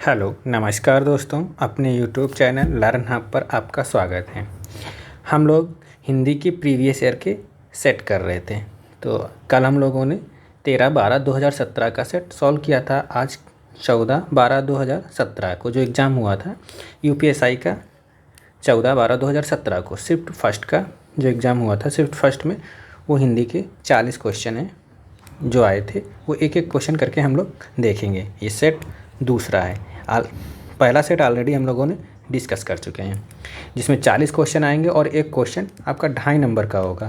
Hello नमस्कार दोस्तों, अपने यूट्यूब चैनल लर्न हब पर आपका स्वागत है। हम लोग हिंदी की प्रीवियस ईयर के सेट कर रहे थे। तो कल हम लोगों ने 13/12/2017 का सेट सॉल्व किया था। आज 14/12/2017 को जो एग्ज़ाम हुआ था यूपीएसआई का, 14/12/2017 को शिफ्ट फर्स्ट का जो एग्ज़ाम हुआ था शिफ्ट फर्स्ट में, वो हिंदी के 40 क्वेश्चन हैं जो आए थे। वो एक एक क्वेश्चन करके हम लोग देखेंगे। ये सेट दूसरा है। पहला सेट ऑलरेडी हम लोगों ने डिस्कस कर चुके हैं, जिसमें 40 क्वेश्चन आएंगे और एक क्वेश्चन आपका 2.5 नंबर का होगा।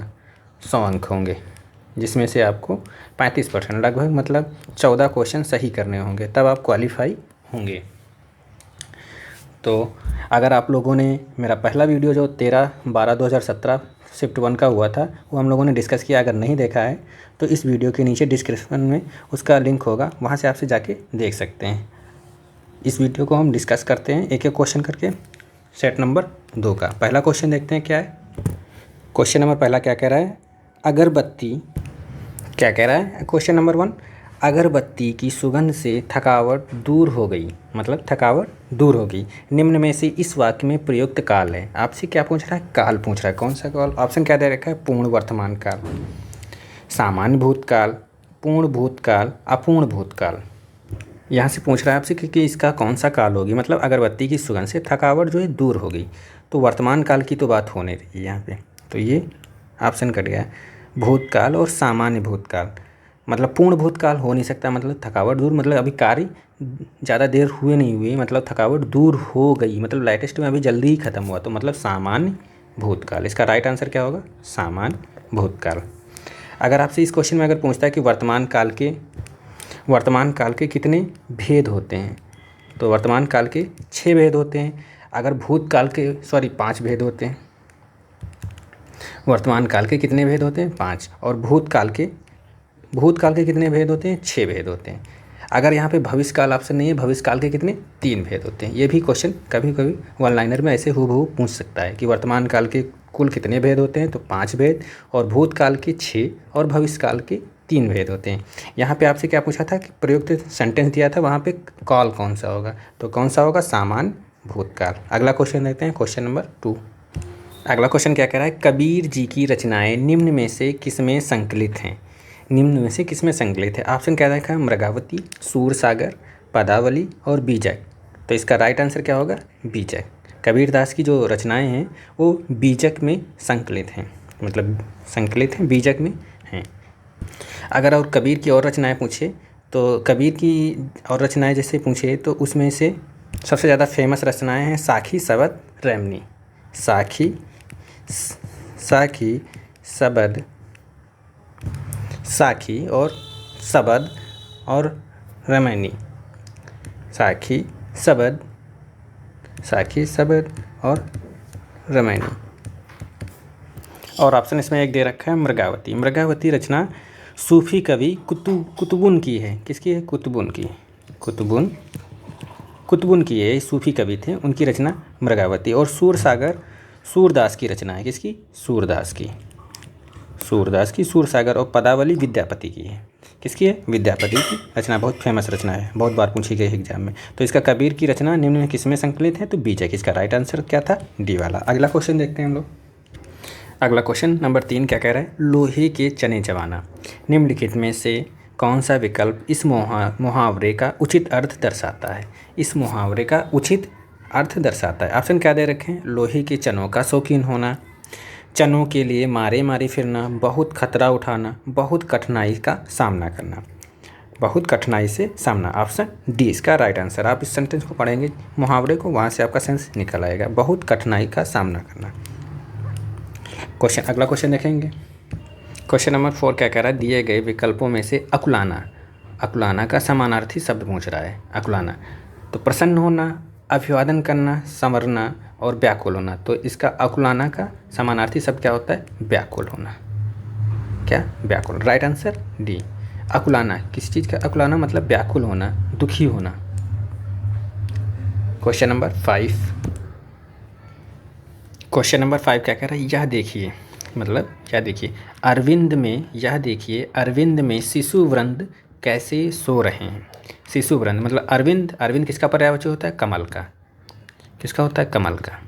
100 अंक होंगे, जिसमें से आपको 35% लगभग मतलब 14 क्वेश्चन सही करने होंगे, तब आप क्वालिफाई होंगे। तो अगर आप लोगों ने मेरा पहला वीडियो जो 13/12/2017 शिफ्ट 1 का हुआ था वो हम लोगों ने डिस्कस किया, अगर नहीं देखा है तो इस वीडियो के नीचे डिस्क्रिप्शन में उसका लिंक होगा, वहाँ से आपसे जाके देख सकते हैं। इस वीडियो को हम डिस्कस करते हैं एक एक क्वेश्चन करके। सेट नंबर 2 का पहला क्वेश्चन देखते हैं क्या है। क्वेश्चन नंबर पहला क्या कह रहा है, अगरबत्ती क्या कह रहा है। क्वेश्चन नंबर 1, अगरबत्ती की सुगंध से थकावट दूर हो गई, मतलब थकावट दूर हो गई। निम्न में से इस वाक्य में प्रयुक्त काल है। आपसे क्या पूछ रहा है, काल पूछ रहा है। कौन सा काल? ऑप्शन क्या दे रखा है, पूर्ण वर्तमान काल, सामान्य भूतकाल, पूर्ण भूतकाल, अपूर्ण भूतकाल। यहाँ से पूछ रहा है आपसे कि इसका कौन सा काल होगी, मतलब अगरबत्ती की सुगंध से थकावट जो है दूर हो गई, तो वर्तमान काल की तो बात होने रही है यहाँ पे। तो ये ऑप्शन कट गया, भूतकाल और सामान्य भूतकाल। मतलब पूर्ण भूतकाल हो नहीं सकता, मतलब थकावट दूर, मतलब अभी कार्य ज़्यादा देर हुए नहीं हुए, मतलब थकावट दूर हो गई, मतलब लेटेस्ट में अभी जल्दी ही ख़त्म हुआ, तो मतलब सामान्य भूतकाल। इसका राइट आंसर क्या होगा, सामान्य भूतकाल। अगर आपसे इस क्वेश्चन में अगर पूछता है कि वर्तमान काल के कितने भेद होते हैं, तो वर्तमान काल के 6 भेद होते हैं। अगर भूतकाल के 5 भेद होते हैं। वर्तमान काल के कितने भेद होते हैं, 5। और भूतकाल के कितने भेद होते हैं, 6 भेद होते हैं। अगर यहाँ पे भविष्य काल ऑप्शन नहीं है, भविष्य काल के कितने, 3 भेद होते हैं। ये भी क्वेश्चन कभी कभी वन लाइनर में ऐसे हूबहू पूछ सकता है कि वर्तमान काल के कुल कितने भेद होते हैं, तो 5 भेद, और भूतकाल के 6 और भविष्य काल के 3 भेद होते हैं। यहाँ पे आपसे क्या पूछा था कि प्रयुक्त सेंटेंस दिया था, वहाँ पे काल कौन सा होगा, तो कौन सा होगा, सामान्य भूतकाल। अगला क्वेश्चन देखते हैं, क्वेश्चन नंबर 2। अगला क्वेश्चन क्या कह रहा है, कबीर जी की रचनाएं निम्न में से किसमें संकलित हैं। निम्न में से किसमें संकलित है। ऑप्शन क्या देखा है, मृगावती, सूरसागर, पदावली और बीजक। तो इसका राइट आंसर क्या होगा, बीजक। कबीर दास की जो रचनाएं हैं वो बीजक में संकलित हैं, मतलब संकलित हैं, बीजक में हैं। अगर और कबीर की और रचनाएं पूछे, तो कबीर की और रचनाएं जैसे पूछे तो उसमें से सबसे ज़्यादा फेमस रचनाएं हैं साखी, सबद, रैमनी। साखी सबद, साखी और सबद और रैमनी। साखी सबद और रैमनी। और ऑप्शन इसमें एक दे रखा है, मृगावती। मृगावती रचना सूफी कवि कुतुबुन की है। किसकी है, कुतुबुन की। कुतुबुन की है, सूफी कवि थे, उनकी रचना मृगावती। और सूरसागर सूरदास की रचना है। किसकी, सूरदास की। सूरसागर। और पदावली विद्यापति की है। किसकी है, विद्यापति की रचना, बहुत फेमस रचना है, बहुत बार पूछी गई एग्जाम में। तो इसका कबीर की रचना निम्न में किसमें संकलित है, तो बीजक। इसका राइट आंसर क्या था, डी वाला। अगला क्वेश्चन देखते हैं हम लोग। अगला क्वेश्चन नंबर 3 क्या कह रहा है, लोहे के चने चबाना। निम्नलिखित में से कौन सा विकल्प इस मुहावरे का उचित अर्थ दर्शाता है। इस मुहावरे का उचित अर्थ दर्शाता है। ऑप्शन क्या दे रखे हैं, लोहे के चनों का शौकीन होना, चनों के लिए मारे मारे फिरना, बहुत खतरा उठाना, बहुत कठिनाई का सामना करना। बहुत कठिनाई से सामना, ऑप्शन डी इसका राइट आंसर। आप इस सेंटेंस को पढ़ेंगे मुहावरे को, वहाँ से आपका सेंस निकल आएगा, बहुत कठिनाई का सामना करना। क्वेश्चन, अगला क्वेश्चन देखेंगे। क्वेश्चन नंबर 4 क्या कह रहा है, दिए गए विकल्पों में से अकुलाना का समानार्थी शब्द पूछ रहा है। अकुलाना तो प्रसन्न होना, अभिवादन करना, संवरना और व्याकुल होना। तो इसका अकुलाना का समानार्थी शब्द क्या होता है, व्याकुल होना। क्या, व्याकुल। Right answer D. अकुलाना किस चीज़ का, अकुलाना मतलब व्याकुल होना, दुखी होना। Question number 5। क्वेश्चन नंबर 5 क्या कह रहा है, यह देखिए, मतलब क्या देखिए, अरविंद में शिशु वृंद कैसे सो रहे हैं। शिशुवृंद मतलब अरविंद, अरविंद किसका पर्यायवाची होता है, कमल का, किसका होता है, कमल का।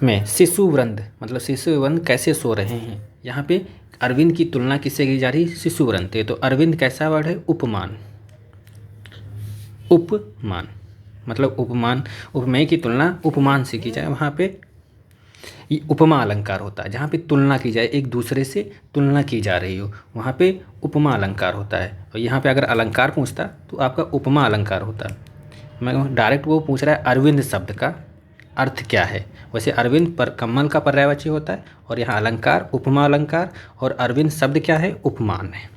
में शिशुवृंद मतलब शिशुवृंद कैसे सो रहे हैं, यहाँ पे अरविंद की तुलना किससे की जा रही है, शिशुवृंद थे, तो अरविंद कैसा वर्ड है, उपमान, उपमान मतलब उपमान, उपमेय की तुलना उपमान से की जाए, वहाँ पे ये उपमा अलंकार होता है। जहाँ पे तुलना की जाए, एक दूसरे से तुलना की जा रही हो, वहाँ पे उपमा अलंकार होता है। और यहाँ पे अगर अलंकार पूछता तो आपका उपमा अलंकार होता। मैं डायरेक्ट वो पूछ रहा है अरविंद शब्द का अर्थ क्या है। वैसे अरविंद पर कमल का पर्यायवाची होता है, और यहाँ अलंकार उपमा अलंकार, और अरविंद शब्द क्या है, उपमान है।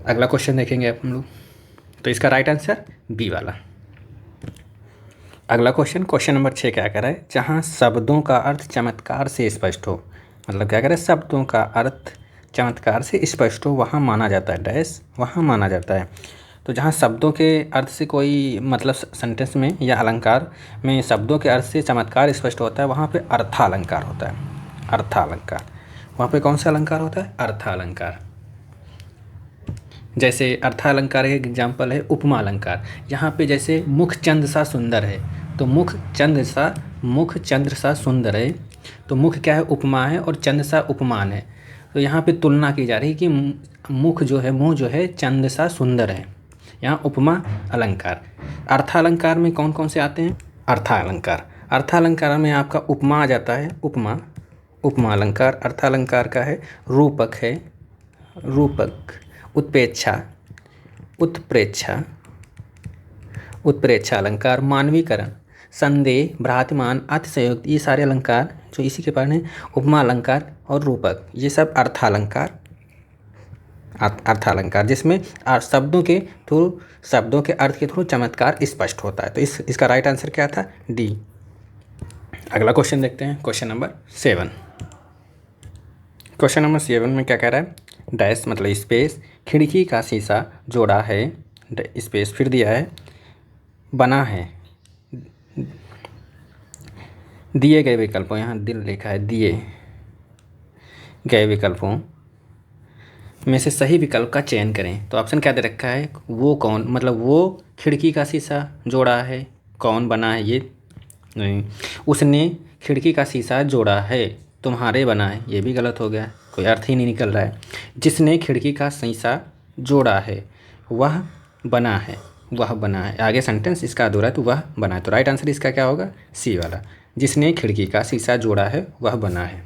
अगला क्वेश्चन देखेंगे आप हम लोग, तो इसका राइट आंसर बी वाला। अगला क्वेश्चन, क्वेश्चन नंबर 6 क्या कह रहा है, जहाँ शब्दों का अर्थ चमत्कार से स्पष्ट हो, मतलब क्या कह रहा है, शब्दों का अर्थ चमत्कार से स्पष्ट हो वहाँ माना जाता है डैश, वहाँ माना जाता है। तो जहाँ शब्दों के अर्थ से कोई मतलब सेंटेंस में या अलंकार में शब्दों के अर्थ से चमत्कार स्पष्ट होता है, वहाँ पे अर्थालंकार होता है, अर्थालंकार। वहाँ पे कौन सा अलंकार होता है, अर्थालंकार। जैसे अर्थालंकार एक एग्जाम्पल है उपमा अलंकार। यहाँ पे जैसे मुख चंद सा सुंदर है, तो मुख चंद्र सा सुंदर है, तो मुख क्या है, उपमा है, और चंद सा उपमान है। तो यहाँ पे तुलना की जा रही है कि मुख जो है, मुँह जो है चंद सा सुंदर है, यहाँ उपमा अलंकार। अर्थालंकार में कौन कौन से आते हैं, अर्थालंकार, अर्थालंकार में आपका उपमा आ जाता है, उपमा, उपमा अलंकार। अर्थालंकार का है रूपक है, रूपक, उत्प्रेक्षा, उत्प्रेक्षा, उत्प्रेक्षा अलंकार, मानवीकरण, संदेह, भ्रातिमान, अतिशयोक्त, ये सारे अलंकार जो इसी के पास हैं, उपमा अलंकार और रूपक, ये सब अर्थालंकार, अर्थालंकार जिसमें शब्दों के थ्रू, शब्दों के अर्थ के थ्रू चमत्कार स्पष्ट होता है। तो इसका राइट आंसर क्या था, डी। अगला क्वेश्चन देखते हैं, क्वेश्चन नंबर 7। क्वेश्चन नंबर 7 में क्या कह रहा है, डैश मतलब स्पेस, खिड़की का शीशा जोड़ा है, स्पेस फिर दिया है, बना है, दिए गए विकल्पों, यहाँ दिल लिखा है, दिए गए विकल्पों में से सही विकल्प का चयन करें। तो ऑप्शन क्या दे रखा है, वो कौन, मतलब वो खिड़की का शीशा जोड़ा है, कौन बना है, ये नहीं, उसने खिड़की का शीशा जोड़ा है, तुम्हारे बना है, ये भी गलत हो गया, कोई अर्थ ही नहीं निकल रहा है। जिसने खिड़की का शीशा जोड़ा है, वह बना है, वह बना है, आगे सेंटेंस इसका अधूरा है, तो वह बना है। तो राइट आंसर इसका क्या होगा, सी वाला, जिसने खिड़की का शीशा जोड़ा है वह बना है।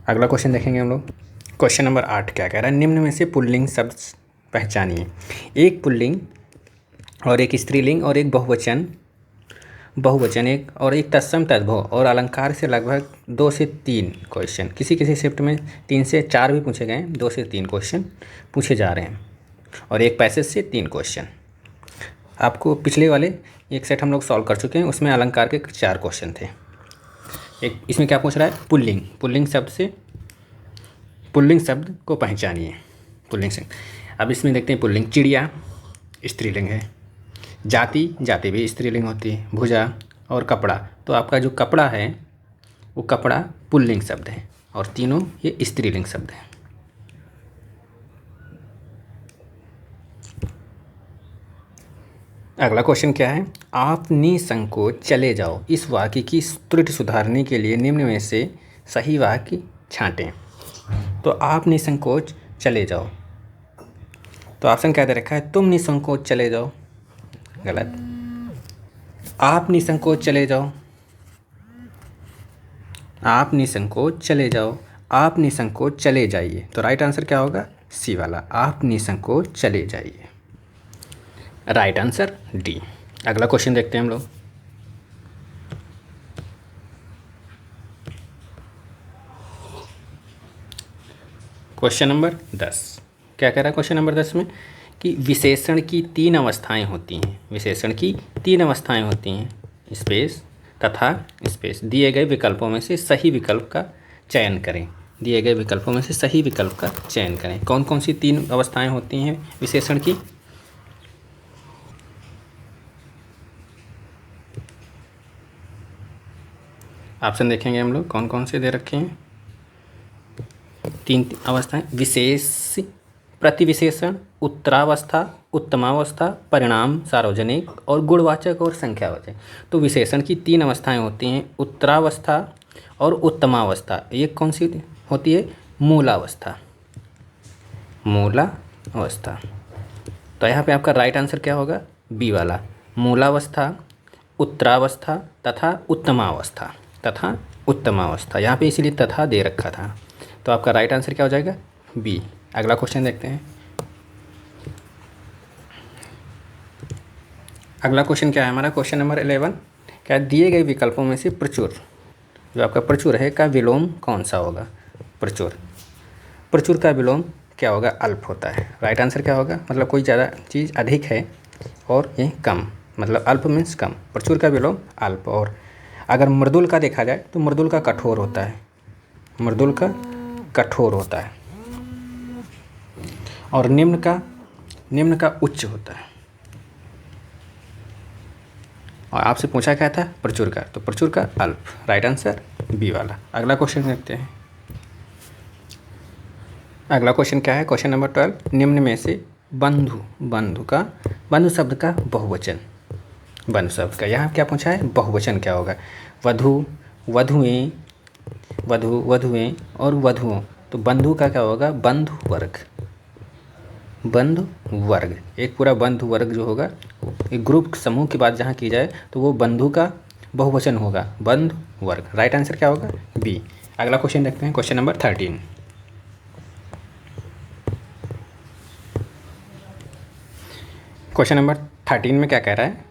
अगला क्वेश्चन देखेंगे हम लोग, क्वेश्चन नंबर 8 क्या कह रहा है, निम्न में से पुल्लिंग शब्द पहचानिए। एक पुल्लिंग और एक स्त्रीलिंग और एक बहुवचन, एक और एक तत्सम तद्भव और अलंकार से लगभग 2 से 3 क्वेश्चन, किसी किसी शिफ्ट में 3 से 4 भी पूछे गए, 2 से 3 क्वेश्चन पूछे जा रहे हैं, और एक पैसेज से 3 क्वेश्चन। आपको पिछले वाले एक सेट हम लोग सॉल्व कर चुके हैं, उसमें अलंकार के 4 क्वेश्चन थे। एक इसमें क्या पूछ रहा है, पुल्लिंग, पुल्लिंग शब्द से, पुल्लिंग शब्द को पहचानिए, पुल्लिंग शब्द। अब इसमें देखते हैं, पुल्लिंग चिड़िया स्त्रीलिंग है, जाति, जाति भी स्त्रीलिंग होती है, भुजा और कपड़ा, तो आपका जो कपड़ा है वो कपड़ा पुल्लिंग शब्द है, और तीनों ये स्त्रीलिंग शब्द हैं। अगला क्वेश्चन क्या है, आप निसंकोच चले जाओ, इस वाक्य की त्रुटि सुधारने के लिए निम्न में से सही वाक्य छांटें। तो आप निसंकोच चले जाओ, तो ऑप्शन क्या दे रखा है, तुम निसंकोच चले जाओ, गलत। आप निसंकोच चले जाओ, आप निसंकोच चले जाओ, आप निसंकोच चले जाइए, तो राइट आंसर क्या होगा, सी वाला, आप निसंकोच चले जाइए, राइट आंसर डी। अगला क्वेश्चन देखते हैं हम लोग, क्वेश्चन नंबर 10 क्या कह रहा है, क्वेश्चन नंबर 10 में कि विशेषण की 3 अवस्थाएं होती हैं, विशेषण की 3 अवस्थाएं होती हैं, स्पेस तथा स्पेस, दिए गए विकल्पों में से सही विकल्प का चयन करें, दिए गए विकल्पों में से सही विकल्प का चयन करें। कौन कौन सी 3 अवस्थाएं होती हैं विशेषण की, ऑप्शन देखेंगे हम लोग कौन कौन से दे रखे हैं। तीन अवस्थाएं: विशेष, प्रतिविशेषण, उत्तरावस्था, उत्तमावस्था, परिणाम सार्वजनिक और गुणवाचक और संख्यावाचक। तो विशेषण की तीन अवस्थाएं होती हैं, उत्तरावस्था और उत्तमावस्था। एक कौन सी होती है? मूलावस्था। मूलावस्था। तो यहाँ पे आपका राइट आंसर क्या होगा? बी वाला, मूलावस्था, उत्तरावस्था तथा उत्तमावस्था। तथा उत्तमावस्था, यहाँ पे इसीलिए तथा दे रखा था। तो आपका राइट आंसर क्या हो जाएगा? बी। अगला क्वेश्चन देखते हैं। अगला क्वेश्चन क्या है हमारा? Question number 11। क्या दिए गए विकल्पों में से प्रचुर, जो आपका प्रचुर है, का विलोम कौन सा होगा? प्रचुर। प्रचुर का विलोम क्या होगा? अल्प होता है। राइट आंसर क्या होगा? मतलब कोई ज़्यादा चीज़ अधिक है और ये कम, मतलब अल्प मीन्स कम। प्रचुर का विलोम अल्प। और अगर मृदुल का देखा जाए तो मृदुल का कठोर होता है। मृदुल का कठोर होता है। और निम्न का उच्च होता है। और आपसे पूछा क्या था? प्रचुर का, तो प्रचुर का अल्प। राइट आंसर बी वाला। अगला क्वेश्चन देखते हैं। अगला क्वेश्चन क्या है? Question number 12। निम्न में से बंधु शब्द का बहुवचन, बंधु शब्द का यहाँ क्या पूछा है? बहुवचन क्या होगा? वधु, वधुएं, वधुएं और वधुओं। तो बंधु का क्या होगा? बंधु वर्ग। बंधु वर्ग, एक पूरा बंधु वर्ग जो होगा, एक ग्रुप समूह की बात जहाँ की जाए तो वो बंधु का बहुवचन होगा, बंधु वर्ग। राइट आंसर क्या होगा? बी। अगला क्वेश्चन देखते हैं। Question number 13। क्वेश्चन नंबर 13 में क्या कह रहा है?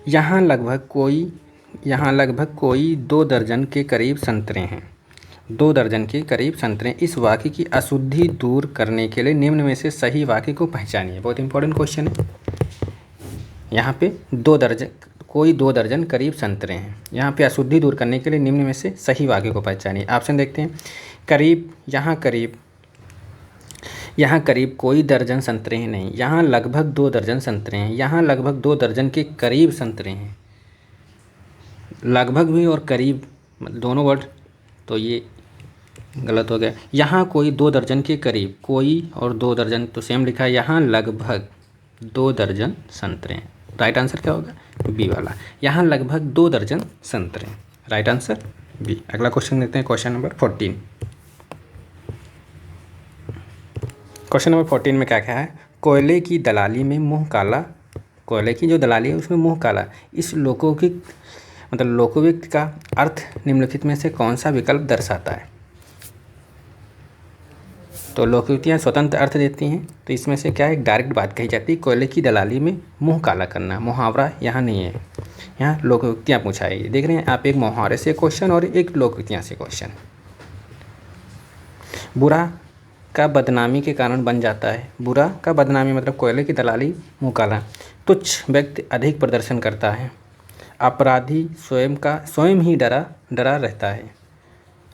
यहाँ लगभग कोई 2 दर्जन के करीब संतरे हैं। 2 दर्जन के करीब संतरे। इस वाक्य की अशुद्धि दूर करने के लिए निम्न में से सही वाक्य को पहचानिए। बहुत इंपॉर्टेंट क्वेश्चन है। यहाँ पे 2 दर्जन करीब संतरे हैं। यहाँ पे अशुद्धि दूर करने के लिए निम्न में से सही वाक्य को पहचानिए। ऑप्शन देखते हैं। करीब, यहाँ करीब कोई दर्जन संतरे हैं नहीं। यहाँ लगभग 2 दर्जन संतरे हैं। यहाँ लगभग 2 दर्जन के करीब संतरे हैं। लगभग भी और करीब दोनों वर्ड, तो ये गलत हो गया। यहाँ कोई 2 दर्जन के करीब, कोई और 2 दर्जन तो सेम लिखा है। यहाँ लगभग 2 दर्जन संतरे हैं। राइट आंसर क्या होगा? बी वाला। यहाँ लगभग 2 दर्जन संतरे हैं। Right answer B. अगला क्वेश्चन देखते हैं। Question number 14। क्वेश्चन नंबर 14 में क्या कहा है? कोयले की दलाली में मुँह काला। कोयले की जो दलाली है उसमें मुँह काला। इस लोकोक्ति का अर्थ निम्नलिखित में से कौन सा विकल्प दर्शाता है? तो लोकोक्तियाँ स्वतंत्र अर्थ देती हैं, तो इसमें से क्या है? डायरेक्ट बात कही जाती है। कोयले की दलाली में मुँह काला करना, मुहावरा यहाँ नहीं है। यहाँ लोकोक्तियाँ पूछा है। देख रहे हैं आप, एक मुहावरे से क्वेश्चन और एक लोकोक्तियाँ से क्वेश्चन। बुरा का बदनामी के कारण बन जाता है। बुरा का बदनामी मतलब कोयले की दलाली, मुँह काला। तुच्छ व्यक्ति अधिक प्रदर्शन करता है। अपराधी स्वयं ही डरा रहता है।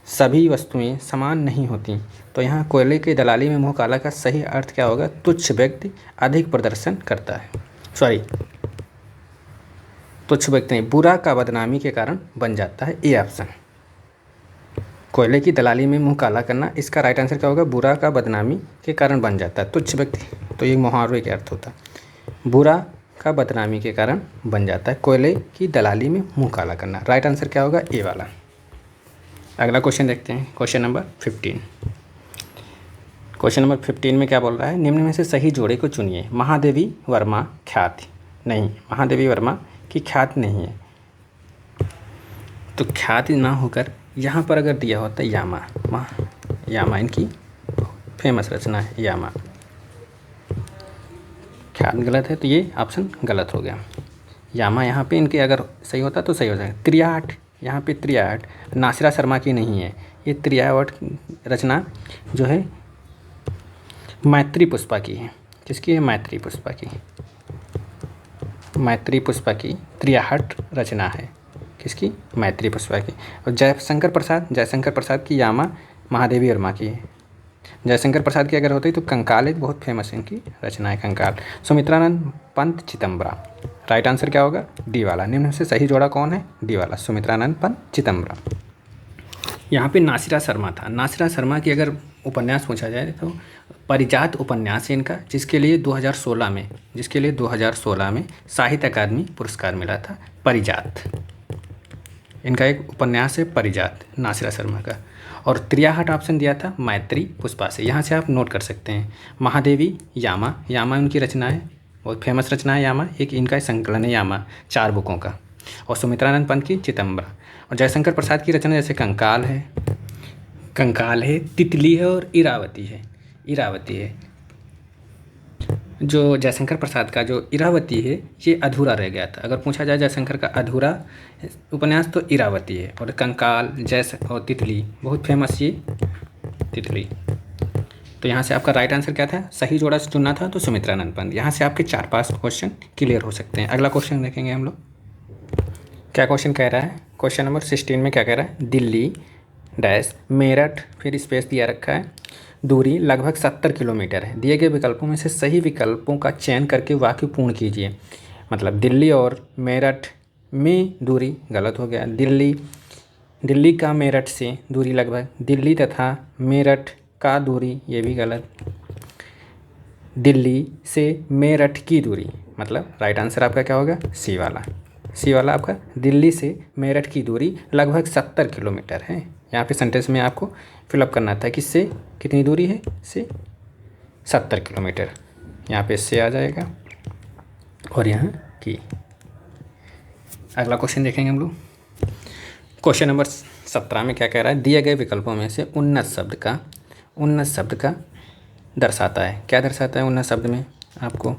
सभी वस्तुएं समान नहीं होती। तो यहाँ कोयले की दलाली में मुँह काला का सही अर्थ क्या होगा? तुच्छ व्यक्ति अधिक प्रदर्शन करता है। तुच्छ व्यक्ति नहीं, बुरा का बदनामी के कारण बन जाता है। A option. कोयले की दलाली में मुँह काला करना, इसका राइट आंसर क्या होगा? बुरा का बदनामी के कारण बन जाता है। तुच्छ व्यक्ति, तो ये मुहावरे के अर्थ होता है। बुरा का बदनामी के कारण बन जाता है। कोयले की दलाली में मुँह काला करना। राइट आंसर क्या होगा? ए वाला। अगला क्वेश्चन देखते हैं। Question number 15। क्वेश्चन नंबर 15 में क्या बोल रहा है? निम्न में से सही जोड़े को चुनिए। महादेवी वर्मा ख्याति नहीं, महादेवी वर्मा की ख्याति नहीं है। तो ख्याति ना होकर यहाँ पर अगर दिया होता है यामा इनकी फेमस रचना है यामा। ख्याति गलत है, तो ये ऑप्शन गलत हो गया। यामा यहाँ पे इनके अगर सही होता तो सही हो जाएगा। त्रियाट, यहाँ पे त्रियाट नासिरा शर्मा की नहीं है। ये त्रियावट रचना जो है मैत्री पुष्पा की है। किसकी है? मैत्री पुष्पा की। मैत्री पुष्पा की त्रियाहट रचना है। किसकी? मैत्री पुष्पा की। और जयशंकर प्रसाद की यामा महादेवी वर्मा की है। जयशंकर प्रसाद की अगर होती तो कंकाल एक बहुत फेमस है, इनकी रचना है कंकाल। सुमित्रानंद पंत चिदम्बरा। राइट आंसर क्या होगा? डी वाला। निम्न से सही जोड़ा कौन है? डी वाला, सुमित्रानंद पंत चिदम्बरा। यहाँ पे नासिरा शर्मा था। नासिरा शर्मा की अगर उपन्यास पूछा जाए तो पारिजात उपन्यास है इनका, जिसके लिए 2016 में साहित्य अकादमी पुरस्कार मिला था। पारिजात इनका एक उपन्यास है, पारिजात, नासिरा शर्मा का। और त्रियाहट ऑप्शन दिया था मैत्री पुष्पा से, यहाँ से आप नोट कर सकते हैं। महादेवी यामा, यामा उनकी रचना है, बहुत फेमस रचना है यामा, एक इनका संकलन है यामा 4 बुकों का। और सुमित्रानंद पंत की चितंबरा। और जयशंकर प्रसाद की रचना जैसे कंकाल है, तितली है और इरावती है। जो जयशंकर प्रसाद का जो इरावती है ये अधूरा रह गया था। अगर पूछा जाए जयशंकर का अधूरा उपन्यास तो इरावती है। और कंकाल, और तितली, बहुत फेमस ये तितली। तो यहाँ से आपका राइट आंसर क्या था, सही जोड़ा से चुनना था तो सुमित्रानंद पंत। यहाँ से आपके 4-5 क्वेश्चन क्लियर हो सकते हैं। अगला क्वेश्चन देखेंगे हम लोग, क्या क्वेश्चन कह रहा है। क्वेश्चन नंबर 16 में क्या कह रहा है, दिल्ली डैश मेरठ, फिर स्पेस दिया रखा है, दूरी लगभग 70 किलोमीटर है। दिए गए विकल्पों में से सही विकल्पों का चयन करके वाक्य पूर्ण कीजिए। मतलब दिल्ली और मेरठ में दूरी, गलत हो गया। दिल्ली का मेरठ से दूरी लगभग, दिल्ली तथा मेरठ का दूरी, ये भी गलत। दिल्ली से मेरठ की दूरी, मतलब राइट आंसर आपका क्या होगा, सी वाला आपका, दिल्ली से मेरठ की दूरी लगभग 70 किलोमीटर है। यहाँ पे सेंटेंस में आपको फिलअप करना था कि से कितनी दूरी है, से 70 किलोमीटर। यहाँ पे से आ जाएगा और यहाँ की। अगला क्वेश्चन देखेंगे हम लोग। क्वेश्चन नंबर 17 में क्या कह रहा है, दिए गए विकल्पों में से उन्नत शब्द का दर्शाता है। क्या दर्शाता है उन्नत शब्द में, आपको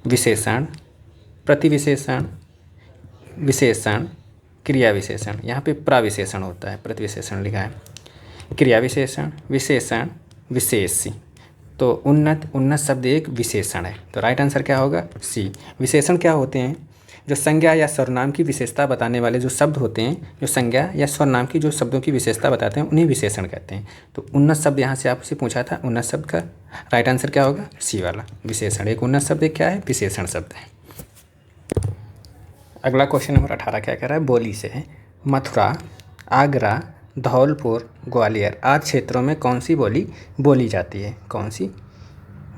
विशेषण, प्रतिविशेषण, विशेषण, क्रिया विशेषण। यहाँ पे प्राविशेषण होता है, प्रतिविशेषण लिखा है। क्रिया विशेषण, विशेषण, विशेषी। तो उन्नत शब्द एक विशेषण है। तो राइट आंसर क्या होगा, सी। विशेषण क्या होते हैं, जो संज्ञा या सर्वनाम की विशेषता बताने वाले जो शब्द होते हैं, जो संज्ञा या सर्वनाम की जो शब्दों की विशेषता बताते हैं, उन्हें विशेषण कहते हैं। तो उन्नत शब्द यहाँ से आपसे पूछा था, उन्नत शब्द का राइट आंसर क्या होगा, सी वाला, विशेषण। एक उन्नत शब्द क्या है, विशेषण शब्द है। अगला क्वेश्चन नंबर 18 क्या कह रहा है, बोली से है, मथुरा, आगरा, धौलपुर, ग्वालियर आदि क्षेत्रों में कौन सी बोली बोली जाती है, कौन सी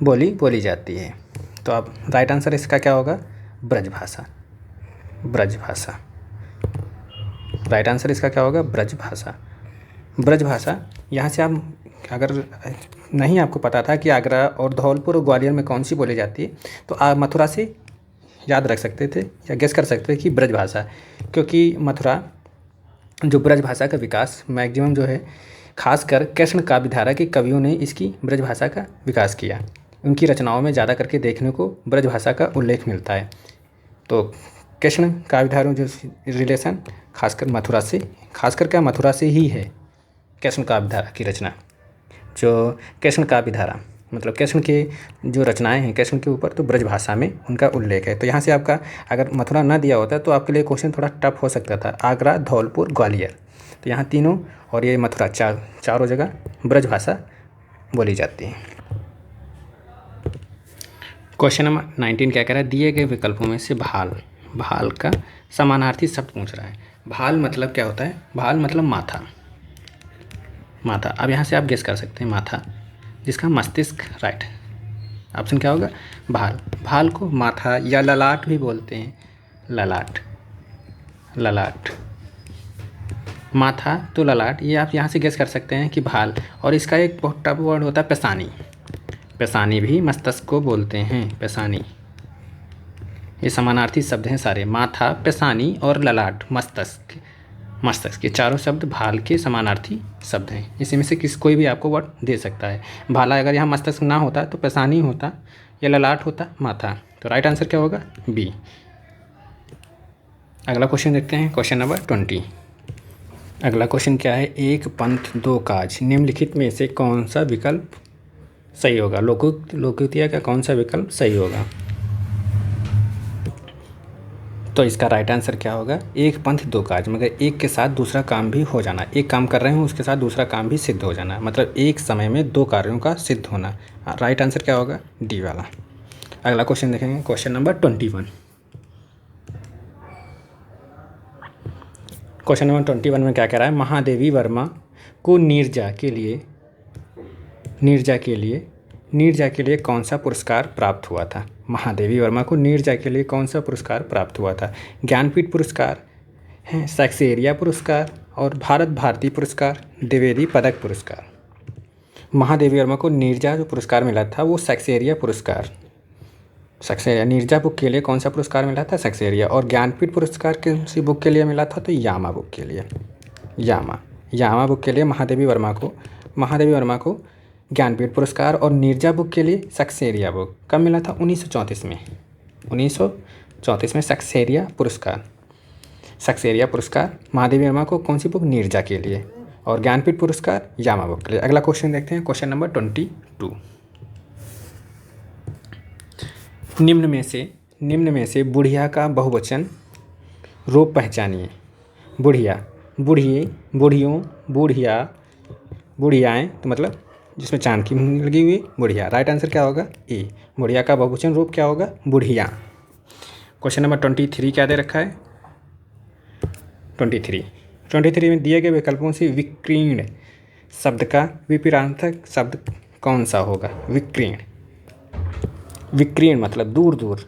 बोली बोली जाती है। तो अब राइट आंसर इसका क्या होगा, ब्रजभाषा। राइट आंसर इसका क्या होगा, ब्रजभाषा। यहाँ से आप अगर नहीं आपको पता था कि आगरा और धौलपुर और ग्वालियर में कौन सी बोली जाती है, तो आप मथुरा से याद रख सकते थे या गेस कर सकते थे कि ब्रजभाषा, क्योंकि मथुरा जो ब्रजभाषा का विकास मैक्सिमम जो है, खासकर कृष्ण काव्यधारा के कवियों ने इसकी ब्रजभाषा का विकास किया। उनकी रचनाओं में ज़्यादा करके देखने को ब्रजभाषा का उल्लेख मिलता है। तो कृष्ण काव्यधारा जो रिलेशन खासकर मथुरा से ही है। कृष्ण काव्यधारा की रचना, जो कृष्ण काव्यधारा मतलब कृष्ण के जो रचनाएं हैं कृष्ण के ऊपर, तो ब्रजभाषा में उनका उल्लेख है। तो यहाँ से आपका अगर मथुरा ना दिया होता तो आपके लिए क्वेश्चन थोड़ा टफ हो सकता था। आगरा, धौलपुर, ग्वालियर, तो यहाँ तीनों और ये मथुरा, चारों जगह ब्रजभाषा बोली जाती है। क्वेश्चन नंबर 19 क्या कह रहा है, दिए गए विकल्पों में से भाल का समानार्थी शब्द पूछ रहा है। भाल मतलब क्या होता है, भाल मतलब माथा। अब यहाँ से आप गेस कर सकते हैं, माथा जिसका मस्तिष्क, राइट ऑप्शन क्या होगा, भाल को माथा या ललाट भी बोलते हैं, ललाट, माथा तो ललाट, ये आप यहाँ से गेस कर सकते हैं कि भाल। और इसका एक बहुत टफ वर्ड होता है पेशानी भी मस्तिष्क को बोलते हैं, पेशानी। ये समानार्थी शब्द हैं सारे, माथा, पेशानी और ललाट, मस्तिष्क, ये चारों शब्द भाल के समानार्थी शब्द हैं। इसी में से कोई भी आपको वर्ड दे सकता है। भाला अगर यहाँ मस्तिष्क ना होता तो पेशानी होता, या ललाट होता, माथा। तो राइट आंसर क्या होगा, बी। अगला क्वेश्चन देखते हैं, क्वेश्चन नंबर 20। अगला क्वेश्चन क्या है, एक पंथ दो काज, निम्नलिखित में से कौन सा विकल्प सही होगा। लोकोक्तिया का कौन सा विकल्प सही होगा। तो इसका राइट आंसर क्या होगा, एक पंथ दो काज, मगर एक के साथ दूसरा काम भी हो जाना। एक काम कर रहे हो उसके साथ दूसरा काम भी सिद्ध हो जाना, मतलब एक समय में दो कार्यों का सिद्ध होना। राइट आंसर क्या होगा, डी वाला। अगला क्वेश्चन देखेंगे, क्वेश्चन नंबर 21। क्वेश्चन नंबर 21 में क्या कह रहा है, महादेवी वर्मा को नीरजा के लिए नीरजा के लिए कौन सा पुरस्कार प्राप्त हुआ था? महादेवी वर्मा को नीरजा के लिए कौन सा पुरस्कार प्राप्त हुआ था? ज्ञानपीठ पुरस्कार है, सक्सेरिया पुरस्कार और भारत भारती पुरस्कार, द्विवेदी पदक पुरस्कार। महादेवी वर्मा को नीरजा जो पुरस्कार मिला था वो सक्सेरिया पुरस्कार, सक्सेरिया। नीरजा बुक के लिए कौन सा पुरस्कार मिला था? सक्सेरिया। और ज्ञानपीठ पुरस्कार कौन सी बुक के लिए मिला था? तो यामा बुक के लिए, यामा बुक के लिए महादेवी वर्मा को ज्ञानपीठ पुरस्कार और नीरजा बुक के लिए सक्सेरिया बुक कब मिला था? 1934 में। 1934 में सक्सेरिया पुरस्कार महादेवी वर्मा को कौन सी बुक? नीरजा के लिए। और ज्ञानपीठ पुरस्कार यामा बुक के लिए। अगला क्वेश्चन देखते हैं, क्वेश्चन नंबर 22। निम्न में से बुढ़िया का बहुवचन रूप पहचानिए। बुढ़िया, बुढ़िए, बुढ़ियों, बुढ़ियाएँ, तो मतलब जिसमें चांद की मुहर लगी हुई बुढ़िया। राइट आंसर क्या होगा? ए। बुढ़िया का बहुवचन रूप क्या होगा? बुढ़िया। क्वेश्चन नंबर 23 क्या दे रखा है? 23 में दिए गए विकल्पों से विकीर्ण शब्द का विपरीतार्थक शब्द कौन सा होगा? विकीर्ण मतलब दूर दूर,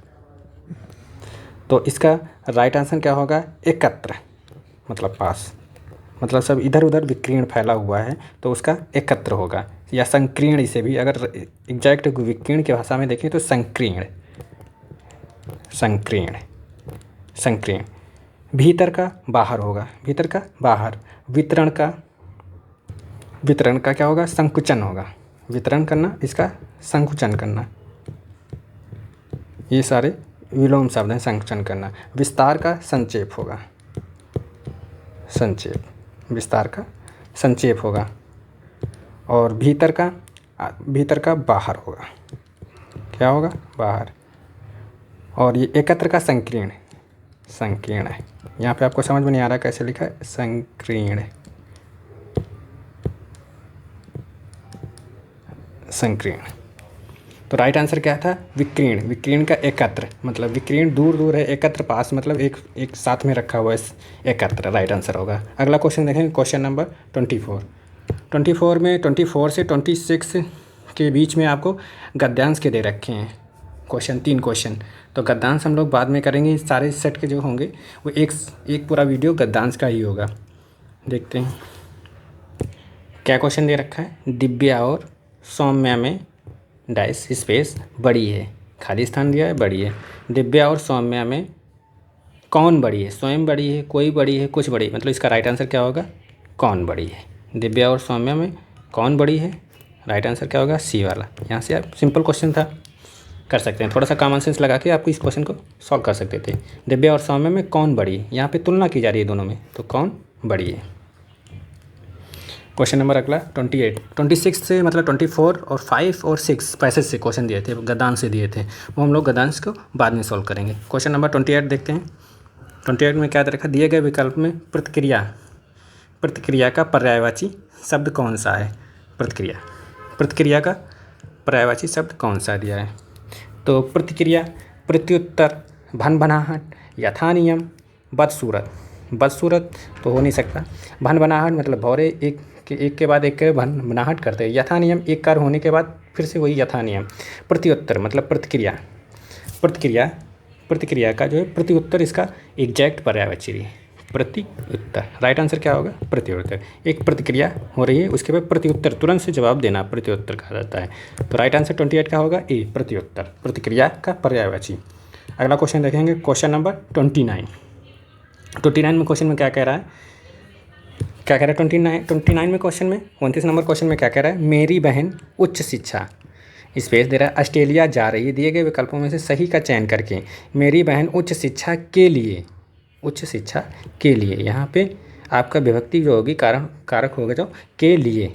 तो इसका राइट आंसर क्या होगा? एकत्र मतलब पास, मतलब सब इधर उधर विकीर्ण फैला हुआ है तो उसका एकत्र होगा। या संकीर्ण, इसे भी अगर एग्जैक्ट विकीर्ण की भाषा में देखें तो संकीर्ण। भीतर का बाहर होगा, भीतर का बाहर। वितरण का क्या होगा? संकुचन होगा। वितरण करना, इसका संकुचन करना। ये सारे विलोम शब्द हैं, संकुचन करना। विस्तार का संक्षेप होगा, विस्तार का संक्षेप होगा। और भीतर का बाहर होगा, क्या होगा? बाहर। और ये एकत्र का संकीर्ण है। यहाँ पे आपको समझ में नहीं आ रहा कैसे लिखा है? संकीर्ण। तो राइट आंसर क्या था? विकीर्ण का एकत्र, मतलब विकीर्ण दूर दूर है, एकत्र पास, मतलब एक साथ में रखा हुआ है, एकत्र राइट आंसर होगा। अगला क्वेश्चन देखेंगे, क्वेश्चन नंबर 24 में 24 से 26 के बीच में आपको गद्यांश के दे रखे हैं क्वेश्चन, 3 क्वेश्चन। तो गद्यांश हम लोग बाद में करेंगे, सारे सेट के जो होंगे वो एक पूरा वीडियो गद्यांश का ही होगा। देखते हैं क्या क्वेश्चन दे रखा है। दिव्या और सौम्या में डैश स्पेस बड़ी है, खाली स्थान दिया है, बड़ी है। दिव्या और सौम्या में कौन बड़ी है? स्वयं बड़ी है, कोई बड़ी है, कुछ बड़ी, मतलब इसका राइट आंसर क्या होगा? कौन बड़ी है। दिव्या और सौम्या में कौन बड़ी है? राइट आंसर क्या होगा? सी वाला। यहाँ से आप सिंपल क्वेश्चन था, कर सकते हैं, थोड़ा सा कॉमन सेंस लगा के आपको इस क्वेश्चन को सॉल्व कर सकते थे। दिव्या और सौम्या में कौन बड़ी है? यहाँ पे तुलना की जा रही है दोनों में, तो कौन बड़ी है। क्वेश्चन नंबर अगला 26 से, मतलब 24 और 5 और 6 पैसेज से क्वेश्चन दिए थे, गद्यांश से दिए थे, वो हम लोग गद्यांश को बाद में सॉल्व करेंगे। क्वेश्चन नंबर 28 देखते हैं। 28 में क्या देखा? दिए गए विकल्प में प्रतिक्रिया का पर्यायवाची शब्द कौन सा है? प्रतिक्रिया का पर्यायवाची शब्द कौन सा दिया है? तो प्रतिक्रिया, प्रत्युत्तर, भनभनाहट, यथानियम, बदसूरत तो हो नहीं सकता। भनभनाहट मतलब भौरे एक के बाद एक भनभनाहट करते हैं। यथानियम एक कार्य होने के बाद फिर से वही यथानियम। प्रत्युत्तर मतलब प्रतिक्रिया का जो है प्रत्युत्तर, इसका एग्जैक्ट पर्यायवाची है प्रत्युत्तर। राइट आंसर क्या होगा? प्रत्युत्तर। एक प्रतिक्रिया हो रही है, उसके बाद प्रत्युत्तर, तुरंत से जवाब देना प्रत्युत्तर कहा जाता है। तो राइट आंसर 28 का होगा ए, प्रत्युत्तर, प्रतिक्रिया का पर्यायवाची। अगला क्वेश्चन देखेंगे, क्वेश्चन नंबर 29 में क्वेश्चन में क्या कह रहा है? 29 में क्वेश्चन में 29 नंबर क्वेश्चन में क्या कह रहा है? मेरी बहन उच्च शिक्षा, स्पेस दे रहा है, ऑस्ट्रेलिया जा रही है। दिए गए विकल्पों में से सही का चयन करके मेरी बहन उच्च शिक्षा के लिए, यहाँ पे आपका विभक्ति जो होगी कारक होगा जो के लिए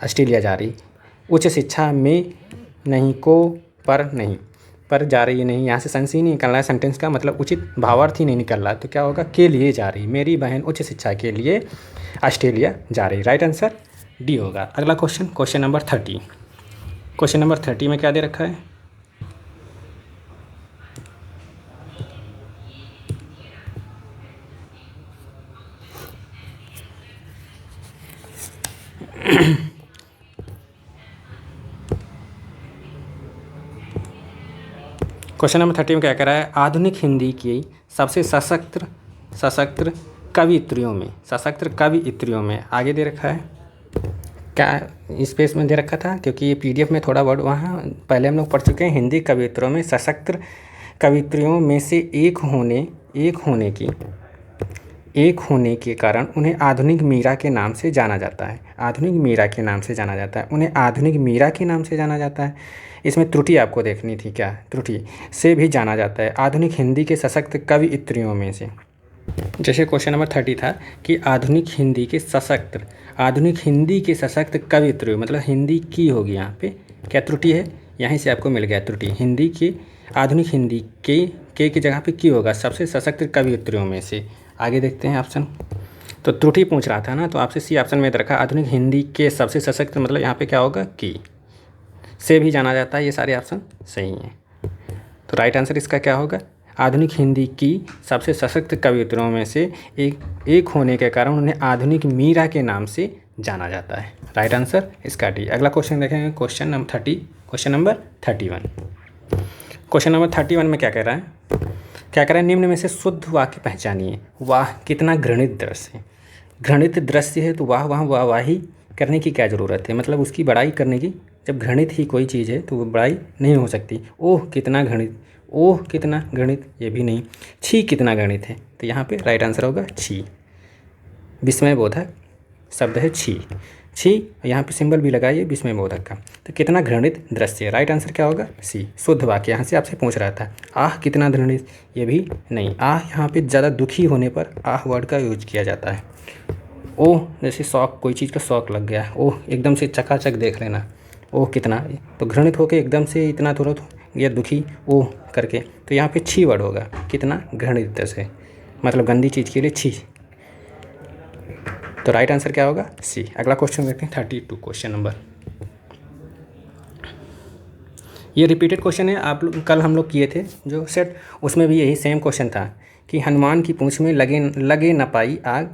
ऑस्ट्रेलिया जा रही। उच्च शिक्षा में नहीं, पर जा रही है नहीं, यहाँ से सेंस ही नहीं निकल रहा है, सेंटेंस का मतलब उचित भावार्थ ही नहीं निकल रहा है, तो क्या होगा? के लिए जा रही। मेरी बहन उच्च शिक्षा के लिए ऑस्ट्रेलिया जा रही। राइट आंसर डी होगा। अगला क्वेश्चन नंबर 30। क्वेश्चन नंबर 30 में क्या दे रखा है? क्वेश्चन नंबर 30 में क्या कह रहा है, आधुनिक हिंदी की सबसे सशक्त कवियत्रियों में आगे दे रखा है, क्या स्पेस में दे रखा था, क्योंकि ये पीडीएफ में थोड़ा वर्ड वहाँ पहले हम लोग पढ़ चुके हैं। हिंदी कवियत्रियों में सशक्त कवियत्रियों में से एक होने के कारण उन्हें आधुनिक मीरा के नाम से जाना जाता है। उन्हें आधुनिक मीरा के नाम से जाना जाता है। इसमें त्रुटि आपको देखनी थी, क्या त्रुटि से भी जाना जाता है आधुनिक हिंदी के सशक्त कवियत्रियों में से। जैसे क्वेश्चन नंबर 30 था कि आधुनिक हिंदी के सशक्त कवियत्रियों, मतलब हिंदी की होगी, यहाँ पे क्या त्रुटि है, यहीं से आपको मिल गया त्रुटि। हिंदी के आधुनिक हिंदी के की जगह पे की होगा, सबसे सशक्त कवियत्रियों में से। आगे देखते हैं ऑप्शन। तो त्रुटि पूछ रहा था ना, तो आपसे सी ऑप्शन में दे रखा आधुनिक हिंदी के सबसे सशक्त, मतलब यहाँ पे क्या होगा, की से भी जाना जाता है। ये सारे ऑप्शन सही हैं। तो राइट आंसर इसका क्या होगा, आधुनिक हिंदी की सबसे सशक्त कवियत्रियों में से एक होने के कारण उन्हें आधुनिक मीरा के नाम से जाना जाता है। राइट आंसर इसका डी। अगला क्वेश्चन देखेंगे, क्वेश्चन नंबर 31। क्वेश्चन नंबर 31 में क्या कह रहा है, निम्न में से शुद्ध वाक्य पहचानिए। वाह कितना घृणित दृश्य है। तो वाह वहाँ वाहवाही करने की क्या ज़रूरत है, मतलब उसकी बड़ाई करने की। जब घृणित ही कोई चीज़ है तो वो बड़ाई नहीं हो सकती। ओह कितना घृणित, ये भी नहीं। छी कितना घृणित है, तो यहाँ पे राइट आंसर होगा छी। विस्मयबोधक शब्द है छी। यहाँ पे सिंबल भी लगाइए विस्मयबोधक का। तो कितना घृणित दृश्य, राइट आंसर क्या होगा, सी। शुद्ध वाक्य यहाँ से आपसे पूछ रहा था। आह कितना घृणित, ये भी नहीं। आह यहाँ पे ज़्यादा दुखी होने पर आह वर्ड का यूज किया जाता है। ओह जैसे शौक, कोई चीज़ का शौक लग गया, ओह एकदम से चकाचक देख लेना, ओह कितना। तो घृणित होकर एकदम से इतना तुरंत या दुखी ओह करके, तो यहाँ पे छी वर्ड होगा, कितना घृणित से, मतलब गंदी चीज़ के लिए छी। तो राइट आंसर क्या होगा, सी। अगला क्वेश्चन देखते हैं 32 क्वेश्चन नंबर। ये रिपीटेड क्वेश्चन है, आप लोग कल हम लोग किए थे जो सेट, उसमें भी यही सेम क्वेश्चन था कि हनुमान की पूंछ में लगे न पाई आग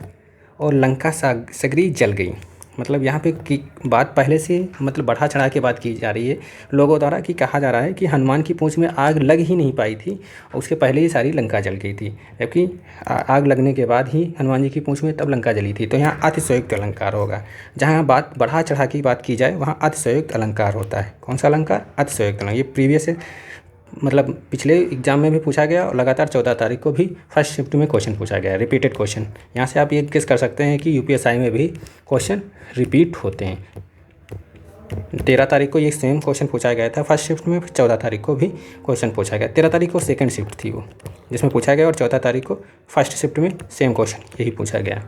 और लंका सगरी जल गई। मतलब यहाँ पे की बात पहले से मतलब बढ़ा चढ़ा के बात की जा रही है लोगों द्वारा, कि कहा जा रहा है कि हनुमान की पूंछ में आग लग ही नहीं पाई थी और उसके पहले ही सारी लंका जल गई थी, जबकि आग लगने के बाद ही हनुमान जी की पूंछ में तब लंका जली थी। तो यहाँ अतिशयोक्त अलंकार होगा। जहाँ बात बढ़ा चढ़ा की बात की जाए वहाँ अतिशयोक्त अलंकार होता है। कौन सा अलंकार, अतिशयोक्त अलंकार। ये प्रीवियस मतलब पिछले एग्जाम में भी पूछा गया और लगातार 14 तारीख को भी फर्स्ट शिफ्ट में क्वेश्चन पूछा गया, रिपीटेड क्वेश्चन। यहाँ से आप ये गेस कर सकते हैं कि यूपीएसआई में भी क्वेश्चन रिपीट होते हैं। 13 तारीख को ये सेम क्वेश्चन पूछा गया था फर्स्ट शिफ्ट में, 14 तारीख को भी क्वेश्चन पूछा गया। 13 तारीख को सेकंड शिफ्ट थी वो जिसमें पूछा गया, और 14 तारीख को फर्स्ट शिफ्ट में सेम क्वेश्चन यही पूछा गया।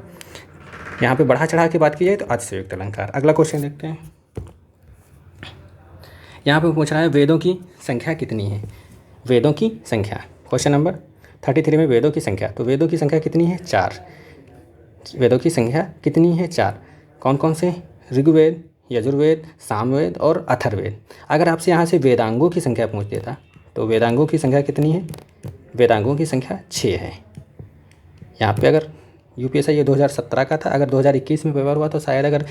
यहाँ पे बढ़ा चढ़ा के बात की जाए तो अतिशयोक्त अलंकार। अगला क्वेश्चन देखते हैं। यहाँ पे पूछ रहा है वेदों की संख्या कितनी है। वेदों की संख्या, क्वेश्चन नंबर 33 में वेदों की संख्या। तो वेदों की संख्या कितनी है, 4। वेदों की संख्या कितनी है, 4। कौन कौन से, ऋग्वेद, यजुर्वेद, सामवेद और अथर्ववेद। अगर आपसे यहाँ से वेदांगों की संख्या पूछ देता तो वेदांगों की संख्या कितनी है, वेदांगों की संख्या 6 है। यहाँ पे अगर यूपीएसआई ये 2017 का था, अगर 2021 में पेपर हुआ तो शायद अगर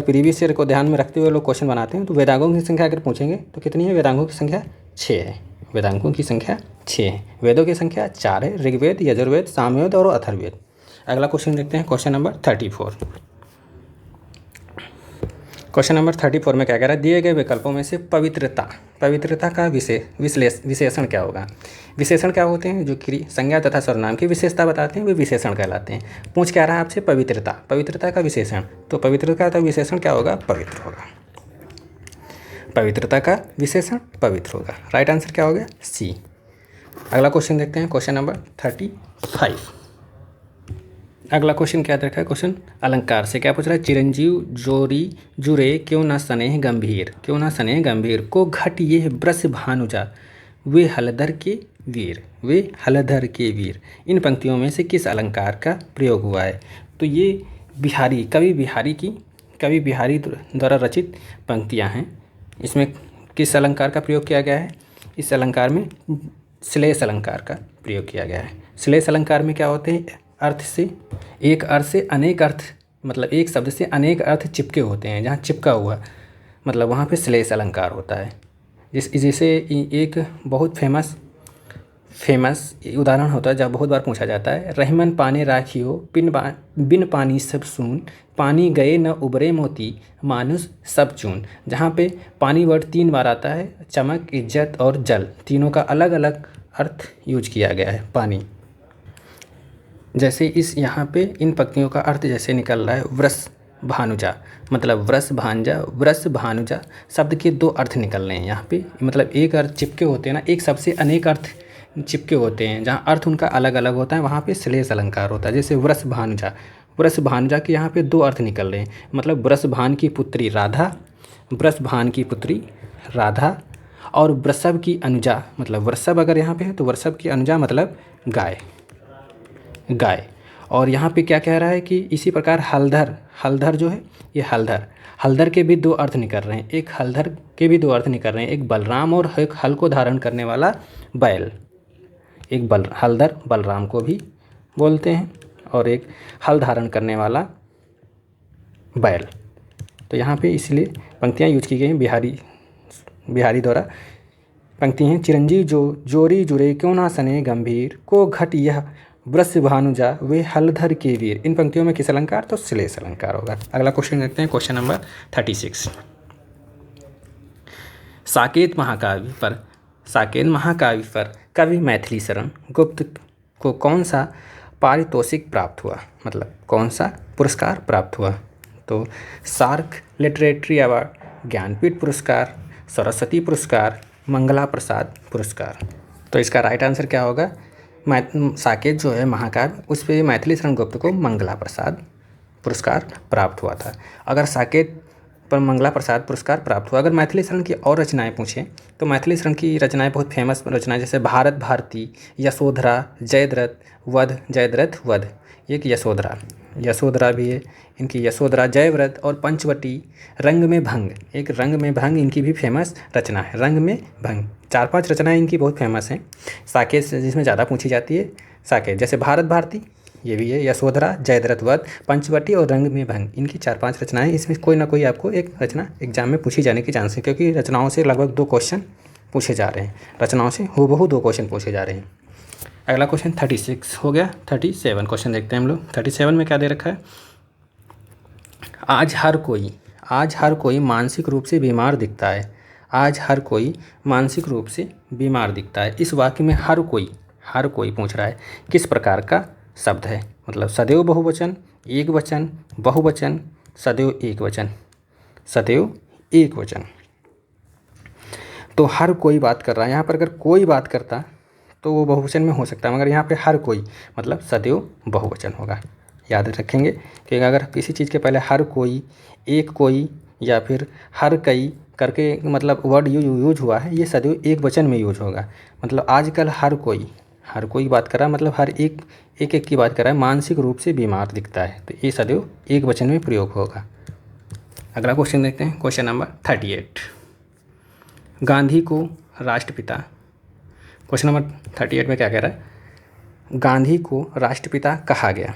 प्रीवियस ईयर को ध्यान में रखते हुए लोग क्वेश्चन बनाते हैं तो वेदांगों की संख्या अगर पूछेंगे तो कितनी है, वेदांगों की संख्या 6 है। वेदांगों की संख्या 6 है, वेदों की संख्या 4 है, ऋग्वेद, यजुर्वेद, सामवेद और अथर्ववेद। अगला क्वेश्चन देखते हैं, क्वेश्चन नंबर 34। क्वेश्चन नंबर 34 में क्या कह रहा है, दिए गए विकल्पों में से पवित्रता का विशेषण क्या होगा। विशेषण क्या होते हैं, जो क्रिया, संज्ञा तथा सर्वनाम की विशेषता बताते हैं वे विशेषण कहलाते हैं। पूछ क्या रहा है आपसे, पवित्रता का विशेषण। तो पवित्रता का विशेषण क्या होगा, पवित्र होगा। पवित्रता का विशेषण पवित्र होगा। राइट आंसर क्या होगा, सी। अगला क्वेश्चन देखते हैं, क्वेश्चन नंबर 35। अगला क्वेश्चन क्या रखा है, क्वेश्चन अलंकार से क्या पूछ रहा है, चिरंजीव जोरी जुरे क्यों ना स्नेह गंभीर को घट ये ब्रस भानुजा वे हलधर के वीर। इन पंक्तियों में से किस अलंकार का प्रयोग हुआ है। तो ये कवि बिहारी द्वारा रचित पंक्तियाँ हैं। इसमें किस अलंकार का प्रयोग किया गया है, इस अलंकार में श्लेष अलंकार का प्रयोग किया गया है। श्लेष अलंकार में क्या होते हैं, एक अर्थ से अनेक अर्थ, मतलब एक शब्द से अनेक अर्थ चिपके होते हैं। जहाँ चिपका हुआ मतलब वहाँ पे श्लेष अलंकार होता है। जैसे एक बहुत फेमस उदाहरण होता है जब बहुत बार पूछा जाता है, रहीमन पाने राखियो बिन पानी सब सून, पानी गए न उबरे मोती, मानुष सब चून। जहाँ पे पानी वर्ड 3 बार आता है, चमक, इज्जत और जल, तीनों का अलग अलग अर्थ यूज किया गया है पानी। जैसे इस यहाँ पे इन पंक्तियों का अर्थ जैसे निकल रहा है, वृष भानुजा, मतलब वृष भानुजा शब्द के 2 अर्थ निकल रहे हैं यहाँ पे। मतलब एक अर्थ चिपके होते हैं ना, एक शब्द से अनेक अर्थ चिपके होते हैं, जहाँ अर्थ उनका अलग अलग होता है वहाँ पे श्लेष अलंकार होता है। जैसे वृष भानुजा के यहाँ पे 2 अर्थ निकल रहे हैं, मतलब वृषभान की पुत्री राधा और वृषभ की अनुजा, मतलब वृषभ अगर यहाँ पे है तो वृषभ की अनुजा मतलब गाय। और यहाँ पे क्या कह रहा है कि इसी प्रकार हलधर जो है, ये हलधर के भी 2 अर्थ निकल रहे हैं। एक हलधर के भी 2 अर्थ निकल रहे हैं, एक बलराम और एक हल को धारण करने वाला बैल। एक हलधर बलराम को भी बोलते हैं और एक हल धारण करने वाला बैल। तो यहाँ पे इसलिए पंक्तियाँ यूज की गई हैं। बिहारी द्वारा पंक्ति हैं, चिरंजीव जो जोरी जुरे क्यों ना सने गंभीर, को घट यह वृष भानुजा वे हलधर के वीर। इन पंक्तियों में किस अलंकार, तो श्लेष अलंकार होगा। अगला क्वेश्चन देखते हैं, क्वेश्चन नंबर 36। साकेत महाकाव्य पर कवि मैथिली शरण गुप्त को कौन सा पारितोषिक प्राप्त हुआ, मतलब कौन सा पुरस्कार प्राप्त हुआ? तो सार्क लिटरेटरी अवार्ड, ज्ञानपीठ पुरस्कार, सरस्वती पुरस्कार, मंगला प्रसाद पुरस्कार। तो इसका राइट आंसर क्या होगा? साकेत जो है महाकाव्य, उस पर मैथिली शरण गुप्त को मंगला प्रसाद पुरस्कार प्राप्त हुआ था। अगर साकेत पर मंगला प्रसाद पुरस्कार प्राप्त हुआ, अगर मैथिली शरण की और रचनाएं पूछें तो मैथिली शरण की रचनाएं बहुत फेमस रचनाएं, जैसे भारत भारती, यशोधरा, जयद्रथ वध, एक यशोधरा भी है इनकी, यशोधरा, जयव्रत और पंचवटी, रंग में भंग, एक रंग में भंग इनकी भी फेमस रचना है, रंग में भंग। 4-5 रचनाएं इनकी बहुत फेमस हैं। साकेत जिसमें ज़्यादा पूछी जाती है साकेत, जैसे भारत भारती ये भी है, यशोधरा, जयद्रथ वध, पंचवटी और रंग में भंग, इनकी 4-5 रचनाएं। इसमें कोई ना कोई आपको एक रचना एग्जाम में पूछी जाने की चांस है, क्योंकि रचनाओं से लगभग 2 क्वेश्चन पूछे जा रहे हैं, रचनाओं से हूबहू 2 क्वेश्चन पूछे जा रहे हैं। अगला क्वेश्चन 36 हो गया। 37 क्वेश्चन देखते हैं हम लोग। 37 में क्या दे रखा है? आज हर कोई मानसिक रूप से बीमार दिखता है। आज हर कोई मानसिक रूप से बीमार दिखता है। इस वाक्य में हर कोई पूछ रहा है किस प्रकार का शब्द है, मतलब सदैव बहुवचन, एक वचन, बहुवचन, सदैव एक वचन। तो हर कोई बात कर रहा है, यहाँ पर अगर कोई बात करता तो वो बहुवचन में हो सकता है, मगर यहाँ पे हर कोई मतलब सदैव बहुवचन होगा। याद रखेंगे कि अगर किसी चीज़ के पहले हर कोई, एक कोई या फिर हर कई करके मतलब वर्ड यूज हुआ है, ये सदैव एक वचन में यूज होगा। मतलब आजकल हर कोई बात कर रहा है, मतलब हर एक की बात कर रहा है, मानसिक रूप से बीमार दिखता है, तो ये सदैव एक वचन में प्रयोग होगा। अगला क्वेश्चन देखते हैं, क्वेश्चन नंबर 38। गांधी को राष्ट्रपिता, क्वेश्चन नंबर 38 में क्या कह रहा है? गांधी को राष्ट्रपिता कहा गया।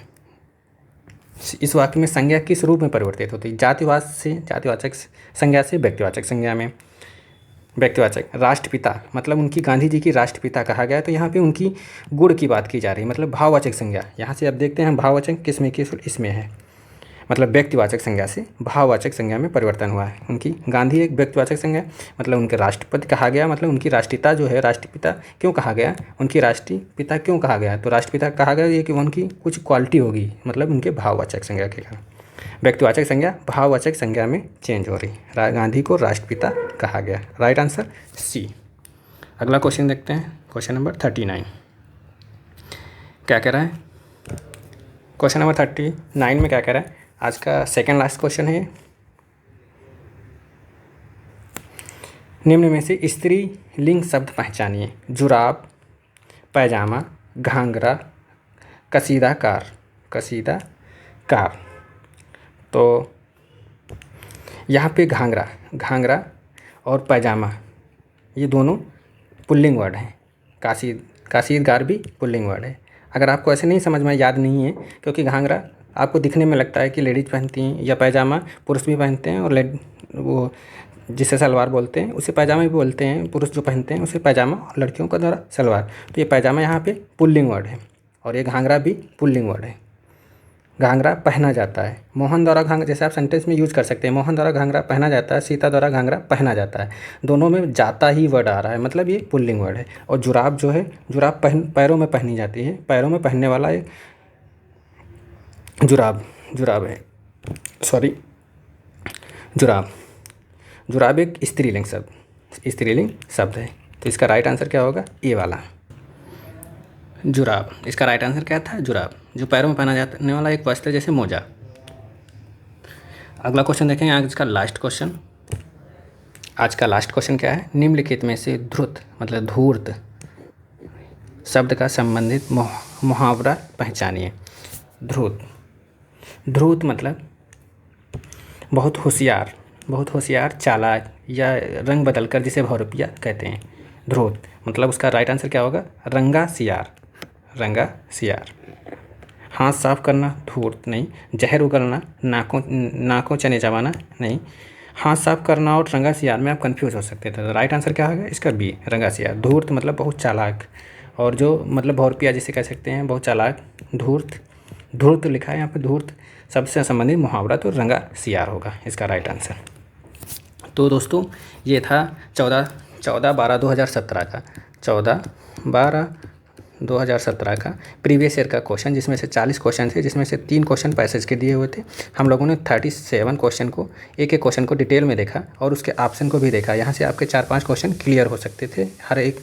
इस वाक्य में संज्ञा किस रूप में परिवर्तित होती है? जातिवाचक संज्ञा से व्यक्तिवाचक संज्ञा में। व्यक्तिवाचक, राष्ट्रपिता मतलब उनकी, गांधी जी की राष्ट्रपिता कहा गया, तो यहाँ पे उनकी गुण की बात की जा रही है, मतलब भाववाचक संज्ञा। यहाँ से आप देखते हैं भाववाचक इसमें है, मतलब व्यक्तिवाचक संज्ञा से भाववाचक संज्ञा में परिवर्तन हुआ है। उनकी गांधी एक व्यक्तिवाचक संज्ञा, मतलब उनके राष्ट्रपति कहा गया, मतलब उनकी राष्ट्रपिता जो है, राष्ट्रपिता क्यों कहा गया? उनकी राष्ट्रपिता क्यों कहा गया? तो राष्ट्रपिता कहा गया ये कि उनकी कुछ क्वालिटी होगी, मतलब उनके भाववाचक संज्ञा के कारण। व्यक्तिवाचक संज्ञा भाववाचक संज्ञा में चेंज हो रही। गांधी को राष्ट्रपिता कहा गया। Right answer C. अगला क्वेश्चन देखते हैं, क्वेश्चन नंबर 39 क्या कह रहा है? क्वेश्चन नंबर 39 में क्या कह रहा है? आज का सेकंड लास्ट क्वेश्चन है। निम्न में से स्त्री लिंग शब्द पहचानिए। जुराब, पैजामा, घाघरा, कसीदाकार। तो यहाँ पे घाघरा और पैजामा ये दोनों पुल्लिंग वर्ड हैं। कासीदगार भी पुल्लिंग वर्ड है। अगर आपको ऐसे नहीं समझ में, याद नहीं है, क्योंकि घाघरा आपको दिखने में लगता है कि लेडीज़ पहनती हैं, या पैजामा पुरुष भी पहनते हैं, और वो जिसे सलवार बोलते हैं उसे पैजामा भी बोलते हैं, पुरुष जो पहनते हैं उसे पैजामा, और लड़कियों का द्वारा सलवार। तो ये पैजामा यहाँ पे पुल्लिंग वर्ड है, और ये घाघरा भी पुल्लिंग वर्ड है। घाघरा पहना जाता है, मोहन द्वारा घाघरा, जैसे आप सेंटेंस में यूज कर सकते हैं, मोहन द्वारा घाघरा पहना जाता है, सीता द्वारा घाघरा पहना जाता है। दोनों में जाता ही वर्ड आ रहा है, मतलब ये पुल्लिंग वर्ड है। और जुराब जो है, जुराब पैरों में पहनी जाती है, पैरों में पहनने वाला एक जुराब है, सॉरी जुराब। जुराब एक स्त्रीलिंग शब्द है। तो इसका राइट आंसर क्या होगा, ए वाला जुराब। इसका राइट आंसर क्या था, जुराब, जो पैरों में पहना जाने वाला एक वस्त्र जैसे मोजा। अगला क्वेश्चन देखेंगे, आज का लास्ट क्वेश्चन। आज का लास्ट क्वेश्चन क्या है, निम्नलिखित में से धूर्त मतलब धूर्त शब्द का संबंधित मुहावरा पहचानिए। धूर्त मतलब बहुत होशियार, चालाक, या रंग बदलकर जिसे भौरुपिया कहते हैं। धूर्त मतलब उसका राइट आंसर क्या होगा, रंगा सियार। हाथ साफ करना धूर्त नहीं, जहर उगलना, नाकों चने चबाना नहीं। हाथ साफ करना और रंगा सियार में आप कंफ्यूज हो सकते थे। तो राइट आंसर क्या होगा इसका, बी, रंगा सियार। धूर्त मतलब बहुत चालाक, और जो मतलब भौरुपिया जिसे कह सकते हैं, बहुत चालाक। धूर्त लिखा है यहाँ पे, धूर्त सबसे संबंधित मुहावरा, तो रंगा सियार होगा इसका राइट आंसर। तो दोस्तों ये था 14/12/2017 का 14/12/2017 का प्रीवियस ईयर का क्वेश्चन, जिसमें से 40 क्वेश्चन थे, जिसमें से 3 क्वेश्चन पैसेज के दिए हुए थे। हम लोगों ने 37 क्वेश्चन को, एक क्वेश्चन को डिटेल में देखा और उसके ऑप्शन को भी देखा। यहाँ से आपके 4-5 क्वेश्चन क्लियर हो सकते थे हर एक।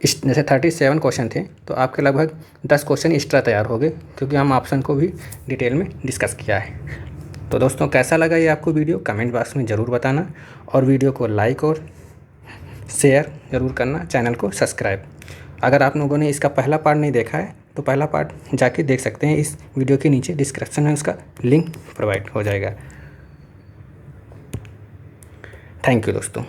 जैसे 37 क्वेश्चन थे तो आपके लगभग 10 क्वेश्चन एक्स्ट्रा तैयार हो गए, क्योंकि हम ऑप्शन को भी डिटेल में डिस्कस किया है। तो दोस्तों कैसा लगा ये आपको वीडियो, कमेंट बॉक्स में ज़रूर बताना, और वीडियो को लाइक और शेयर ज़रूर करना, चैनल को सब्सक्राइब। अगर आप लोगों ने इसका पहला पार्ट नहीं देखा है तो पहला पार्ट जाके देख सकते हैं, इस वीडियो के नीचे डिस्क्रिप्शन में उसका लिंक प्रोवाइड हो जाएगा। थैंक यू दोस्तों।